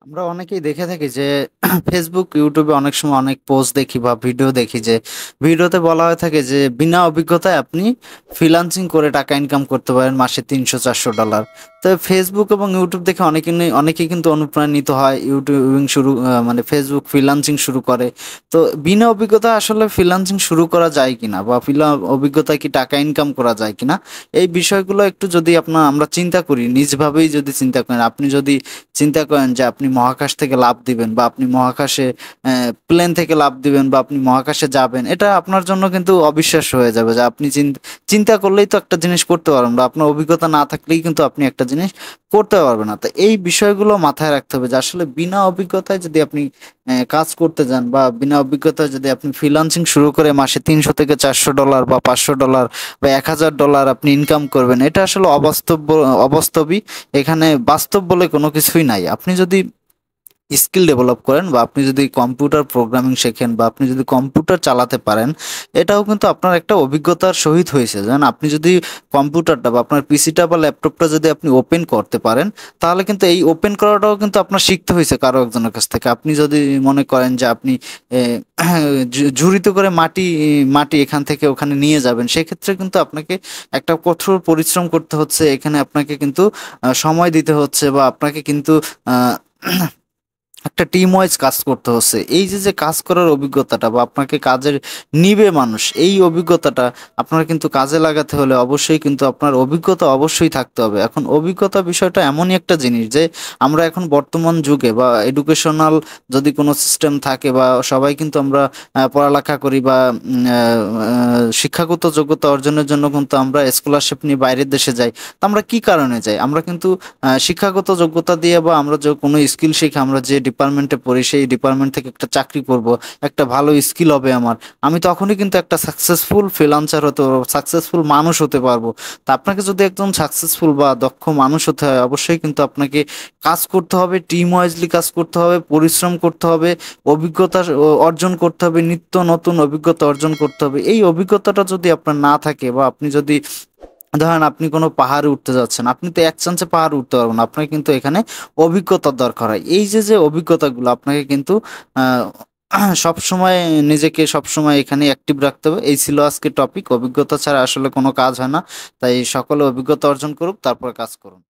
আমরা অনেকেই দেখে থাকি যে ফেসবুক, ইউটিউবে অনেক সময় অনেক পোস্ট দেখি বা ভিডিও দেখি যে ভিডিওতে বলা হয়ে থাকে যে বিনা অভিজ্ঞতায় আপনি ফ্রিল্যান্সিং করে টাকা ইনকাম করতে পারেন মাসে $300-400। তো ফেসবুক এবং ইউটিউব দেখে অনেকেই কিন্তু অনুপ্রাণিত হয়, ইউটিউবিং মানে ফেসবুক ফ্রিল্যান্সিং শুরু করে। তো বিনা অভিজ্ঞতায় আসলে ফ্রিল্যান্সিং শুরু করা যায় কিনা বা বিনা অভিজ্ঞতায় কি টাকা ইনকাম করা যায় কিনা, এই বিষয়গুলো একটু যদি আমরা চিন্তা করি, নিজভাবেই যদি চিন্তা করেন, আপনি যদি চিন্তা করেন যে আপনি মহাকাশ থেকে লাফ দিবেন বা আপনি মহাকাশে প্লেন থেকে লাফ দিবেন বা আপনি মহাকাশে যাবেন, এটা আপনার জন্য কিন্তু অবিশ্বাস্য হয়ে যাবে যে আপনি চিন্তা করলেই তো একটা জিনিস করতে পারবেন, বা আপনার অভিজ্ঞতা না থাকলেই কিন্তু আপনি একটা জিনিস করতে পারবেন না। তো এই বিষয়গুলো মাথায় রাখতে হবে যে আসলে বিনা অভিজ্ঞতায় যদি আপনি কাজ করতে যান বা বিনা অভিজ্ঞতায় যদি আপনি ফ্রিল্যান্সিং শুরু করে মাসে $300 থেকে $400 বা $500 বা $1000 আপনি ইনকাম করবেন, এটা আসলে অবাস্তবই। এখানে বাস্তব বলে কোনো কিছুই নাই। আপনি যদি স্কিল ডেভেলপ করেন বা আপনি যদি কম্পিউটার প্রোগ্রামিং শেখেন বা আপনি যদি কম্পিউটার চালাতে পারেন, এটাও কিন্তু আপনার একটা অভিজ্ঞতার সহিত হয়েছে। যেমন আপনি যদি কম্পিউটারটা বা আপনার পিসিটা বা ল্যাপটপটা যদি আপনি ওপেন করতে পারেন, তাহলে কিন্তু এই ওপেন করাটাও কিন্তু আপনার শিখতে হয়েছে কারো একজনের কাছ থেকে। আপনি যদি মনে করেন যে আপনি ঝুড়িতে করে মাটি মাটি এখান থেকে ওখানে নিয়ে যাবেন, সেক্ষেত্রে কিন্তু আপনাকে একটা কঠোর পরিশ্রম করতে হচ্ছে, এখানে আপনাকে কিন্তু সময় দিতে হচ্ছে বা আপনাকে কিন্তু আহ একটা টিম ওয়াইজ কাজ করতে হচ্ছে। এই যে যে কাজ করার অভিজ্ঞতাটা বা আপনাকে কাজের নিবে মানুষ, এই অভিজ্ঞতাটা আপনার কিন্তু কাজে লাগাতে হলে অবশ্যই কিন্তু আপনার অভিজ্ঞতা অবশ্যই থাকতে হবে। এখন অভিজ্ঞতা বিষয়টা এমনই একটা জিনিস যে আমরা এখন বর্তমান যুগে বা এডুকেশনাল যদি কোনো সিস্টেম থাকে বা সবাই কিন্তু আমরা পড়ালেখা করি বা শিক্ষাগত যোগ্যতা অর্জনের জন্য কিন্তু আমরা স্কলারশিপ নিয়ে বাইরের দেশে যাই। তো আমরা কি কারণে যাই? আমরা কিন্তু শিক্ষাগত যোগ্যতা দিয়ে বা আমরা যে কোনো স্কিল শিখে আমরা যে ডিপার্টমেন্টে পড়ি সেই ডিপার্টমেন্ট থেকে একটা চাকরি করব, একটা ভালো স্কিল হবে আমার, আমি তখনই কিন্তু একটা সাকসেসফুল ফ্রিল্যান্সার হতে পারবো, সাকসেসফুল মানুষ হতে পারবো। তা আপনাকে যদি একজন সাকসেসফুল বা দক্ষ মানুষ হতে হয়, অবশ্যই কিন্তু আপনাকে কাজ করতে হবে, টিম ওয়াইজলি কাজ করতে হবে, পরিশ্রম করতে হবে, অভিজ্ঞতা অর্জন করতে হবে, নিত্য নতুন অভিজ্ঞতা অর্জন করতে হবে। এই অভিজ্ঞতাটা যদি আপনার না থাকে বা আপনি যদি ধরেন আপনি কোনো পাহাড়ে উঠতে যাচ্ছেন, আপনি তো এক চান্সে পাহাড়ে উঠতে পারবেন না, আপনাকে কিন্তু এখানে অভিজ্ঞতার দরকার হয়। এই যে যে অভিজ্ঞতাগুলো আপনাকে কিন্তু আহ সব সময় নিজেকে সব সময় এখানে অ্যাক্টিভ রাখতে হবে। এই ছিল আজকে টপিক, অভিজ্ঞতা ছাড়া আসলে কোনো কাজ হয় না। তাই সকলে অভিজ্ঞতা অর্জন করুক, তারপর কাজ করুন।